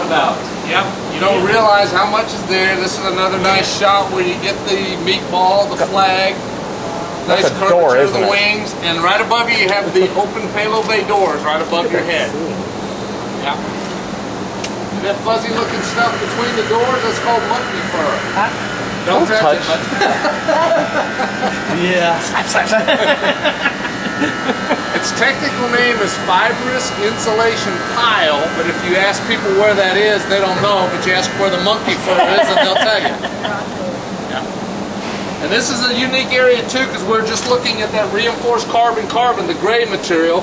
about. Yep. You don't realize how much is there. This is another nice shot where you get the meatball, the flag, nice curvature of the wings, and right above you have the open payload bay doors right above your head. Yep. And that fuzzy looking stuff between the doors, that's called monkey fur. Don't touch it. Yeah. Its technical name is fibrous insulation pile, but if you ask people where that is, they don't know, but you ask where the monkey fur is and they'll tell you. Yeah. And this is a unique area too, because we're just looking at that reinforced carbon, the gray material,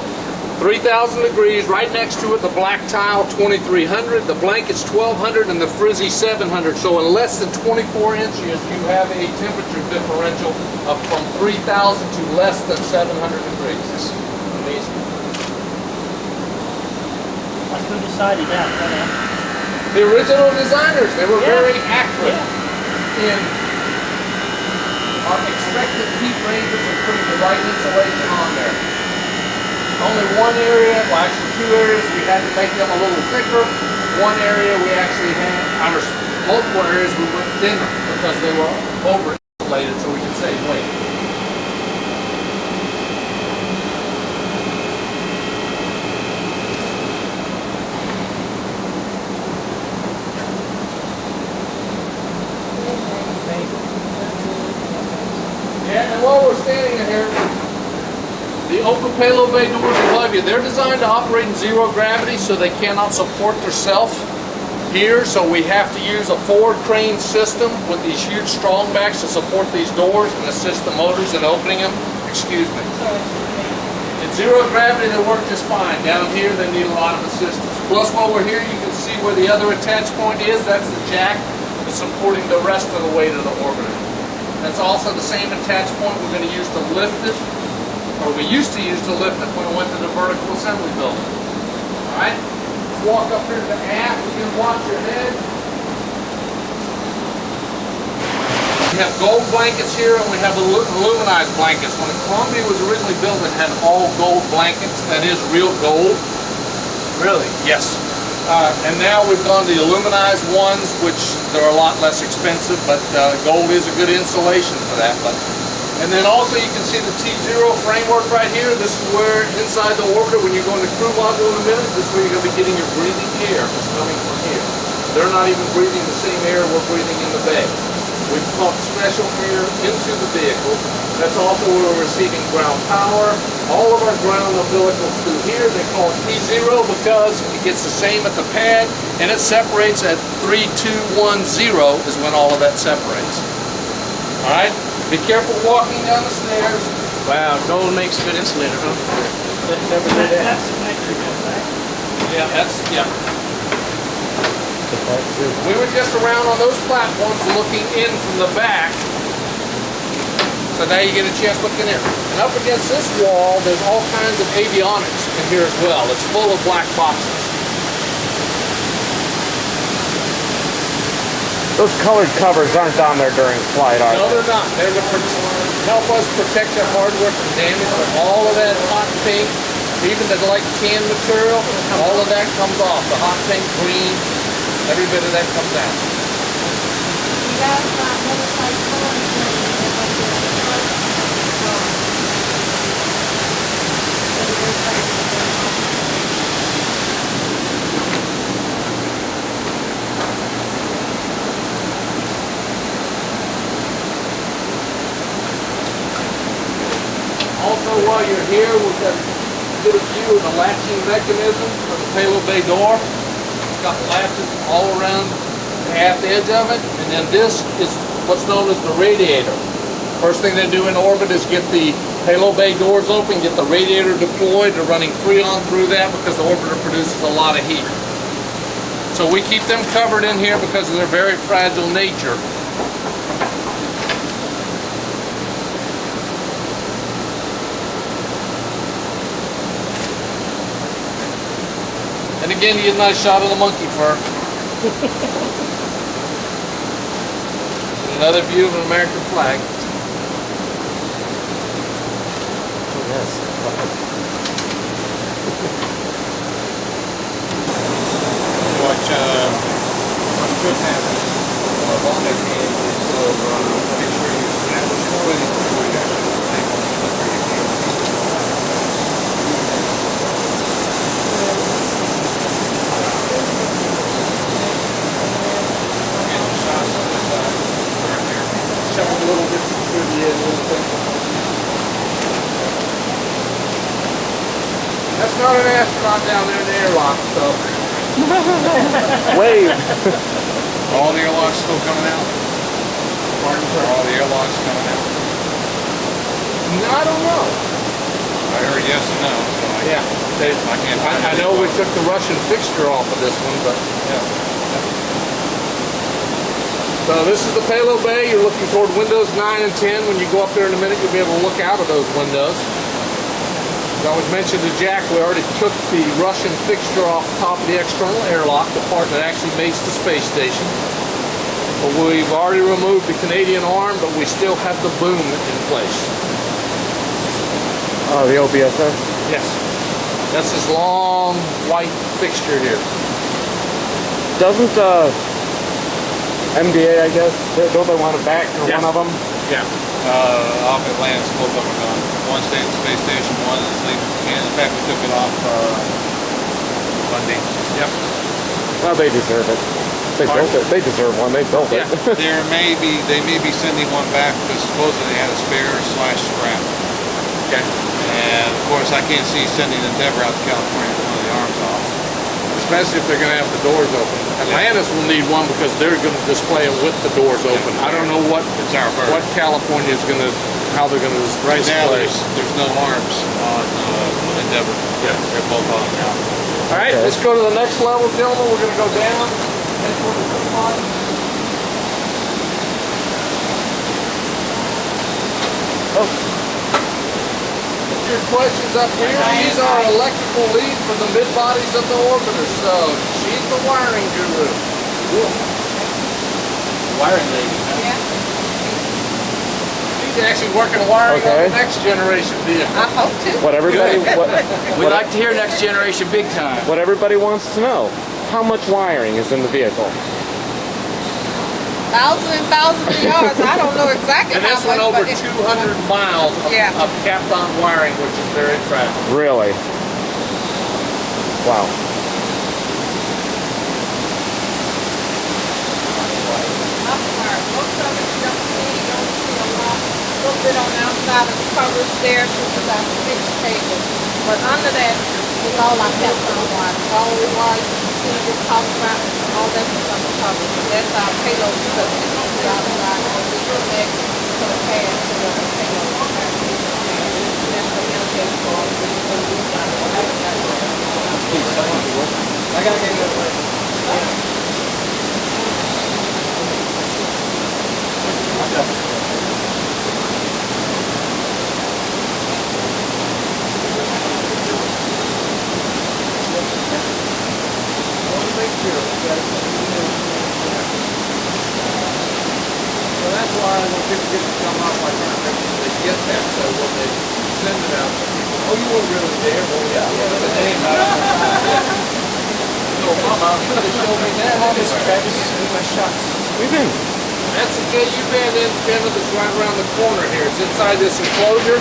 3,000 degrees, right next to it the black tile 2300, the blanket's 1200, and the frizzy 700. So in less than 24 inches you have a temperature differential of from 3,000 to less than 700 degrees. Amazing. Like who decided that? The original designers, they were very accurate in our expected heat ranges and putting the right insulation on there. Only one area, well actually two areas, we had to make them a little thicker. One area we actually had, multiple areas we went thinner because they were over insulated so we could save weight. Yeah, and while we're standing in here, the open payload bay doors above you, they're designed to operate in zero gravity, so they cannot support themselves here, so we have to use a forward crane system with these huge strong backs to support these doors and assist the motors in opening them. Excuse me. In zero gravity they work just fine. Down here they need a lot of assistance. Plus while we're here you can see where the other attach point is. That's the jack that's supporting the rest of the weight of the orbiter. That's also the same attach point we're going to use to lift it, or we used to use to lift it when we went to the vertical assembly building. Alright? Walk up here to the aft, you can watch your head. We have gold blankets here and we have aluminized blankets. When Columbia was originally built, it had all gold blankets. That is real gold. Really? Yes. And now we've gone to the aluminized ones, which they're a lot less expensive, but gold is a good insulation for that. And then also you can see the T0 framework right here. This is where inside the orbiter, when you go into crew module in a minute, this is where you're going to be getting your breathing air that's coming from here. They're not even breathing the same air we're breathing in the bay. We've pumped special air into the vehicle. That's also where we're receiving ground power. All of our ground umbilicals through here, they call it T0 because it gets the same at the pad, and it separates at 3, 2, 1, 0 is when all of that separates. All right? Be careful walking down the stairs. Wow, gold makes a good insulator, huh? Never did that. That's the Mexico, right? Yeah, yeah. We were just around on those platforms looking in from the back. So now you get a chance looking in. And up against this wall, there's all kinds of avionics in here as well. It's full of black boxes. Those colored covers aren't on there during flight, are they? No, they're not. They're to help us protect our hardware from damage. But all of that hot pink, even the light tan material, all of that comes off. The hot pink, green, every bit of that comes out. You guys got motorcycle Also, while you're here, we've got a bit of view of the latching mechanism for the payload bay door. It's got latches all around the aft edge of it, and then this is what's known as the radiator. First thing they do in orbit is get the payload bay doors open, get the radiator deployed. They're running Freon through that because the orbiter produces a lot of heat. So we keep them covered in here because of their very fragile nature. And again, you get a nice shot of the monkey fur. Another view of an American flag. Oh, yes. Watch which what could happen on that hand is make sure you establish your footing before you actually take on the Check a little bit through the end, a little bit. That's not an astronaut down there in the airlock, so. Wave. All the airlocks still coming out? Pardon, sir? All the airlocks coming out? No, I don't know. I heard yes and no, so Yeah, I can't find I it. know we took the Russian fixture off of this one, but Yeah. so this is the payload bay. You're looking toward windows 9 and 10. When you go up there in a minute, you'll be able to look out of those windows. As I was mentioned to Jack, we already took the Russian fixture off the top of the external airlock, the part that actually mates the space station. But we've already removed the Canadian arm, but we still have the boom in place. Oh, the OBSS. Yes. That's this long white fixture here. Doesn't MDA, I guess, don't they want it back or Yeah. one of them? Yeah. Off Atlantis, both of them are gone. One stayed at the space station, one is leaving. And in fact, we took it off Monday. Yep. Well, they deserve it. They built it. They deserve one. They built it. Yeah. They may be sending one back because supposedly they had a spare / scrap. Okay. And of course, I can't see sending Endeavor out to California with one of the arms off. Especially if they're going to have the doors open. Atlantis will need one because they're going to display it with the doors open. I don't know what It's our bird. what California is going to, how they're going to Right now, display. there's no arms on Endeavor. Yeah. They're both on now. All right, Okay. let's go to the next level, gentlemen. We're going to go down. Head toward the front line. Put your questions up here. She's our electrical lead for the mid-bodies of the orbiter, so she's the wiring guru. Wiring lady. Yeah, She's actually working wiring on Okay. the next generation deal. I hope to. What everybody We'd like to hear next generation big time. what everybody wants to know: how much wiring is in the vehicle? Thousands and thousands of yards. I don't know exactly And how this much, went over but 200 miles Yeah. of Kapton wiring, which is very attractive. Really? Wow. most of it you don't see. You only see a little bit on the outside of the covers there, which is our fixed table. But under that is all our Kapton wire. All the wire you can see, just talk about, all that's what's on the cover. That's our payload subsystem. The outside, and we connect to the pad to the payload. That's the interface for all the I gotta get that. So that's why when people get to come up, I try to make sure they get that, so when they send it out to people, oh, you were really there, well, yeah, the name out of it. So, Mama, you could have showed me that. We've been. That's the KU-band antenna that's right around the corner here. It's inside this enclosure.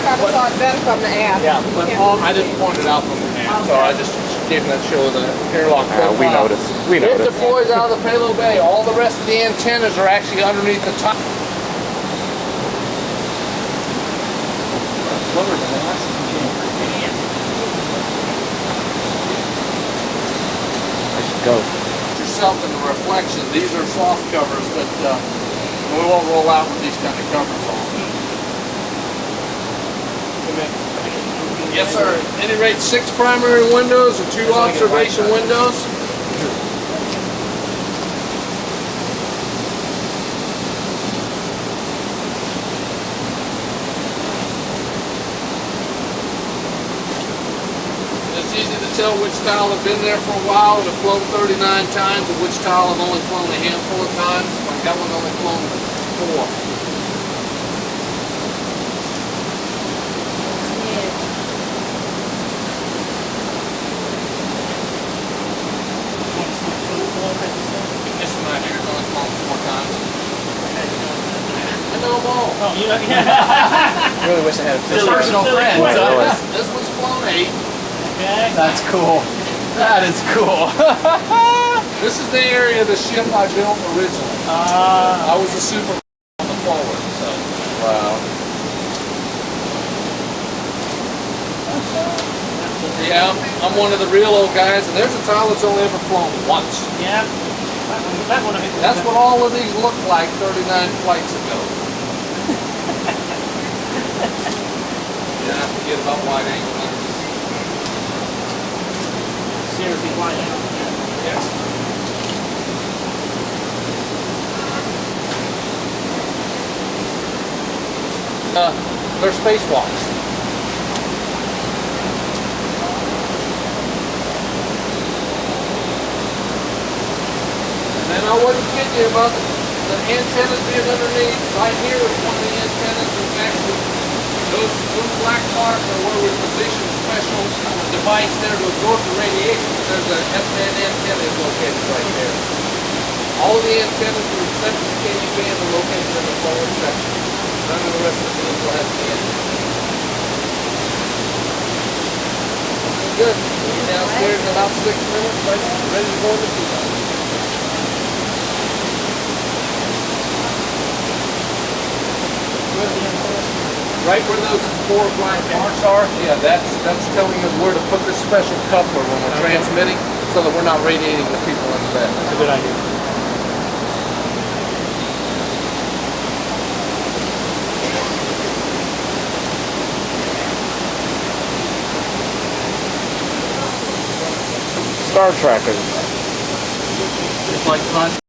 Kind of saw it better from the air. Yeah, but I didn't point it out from the hand, so I just gave them that show of the airlock profile. We noticed. We It noticed. deploys out of the payload bay. All the rest of the antennas are actually underneath the top. I should go. Yourself in the reflection. These are soft covers that we won't roll out with these kind of covers on. Yes, sir. At any rate, 6 primary windows and 2 observation windows. It's easy to tell which tile have been there for a while and have flown 39 times, and which tile have only flown a handful of times. Like that one's only flown 4. Oh, you know, yeah. Really wish I had a Silly personal friend. Really? This was flown 8. Okay. That's cool. That is cool. This is the area of the ship I built originally. I was a super on the forward, so. Wow. Yeah, I'm one of the real old guys, and there's a tile that's only ever flown once. Yeah. That one I think was That's what all of these looked like 39 flights ago. Yeah, I forget about wide angle lenses. seriously wide angle. Yes. They're spacewalks. And I wasn't kidding you about the antennas being underneath. Right here is one of the antennas that's actually, those black marks are where we position special device there to absorb the radiation. There's a S-band antenna is located right there. All of the antennas for reception of KU band are located in the forward section. None of the rest of the vehicle has the antenna. Good. We'll be downstairs in about 6 minutes, ready to go in the seat. Right where those 4 black marks are, yeah, that's telling us where to put this special coupler when we're transmitting, so that we're not radiating the people in the bed. That's a good idea. Star Trek is It's like fun.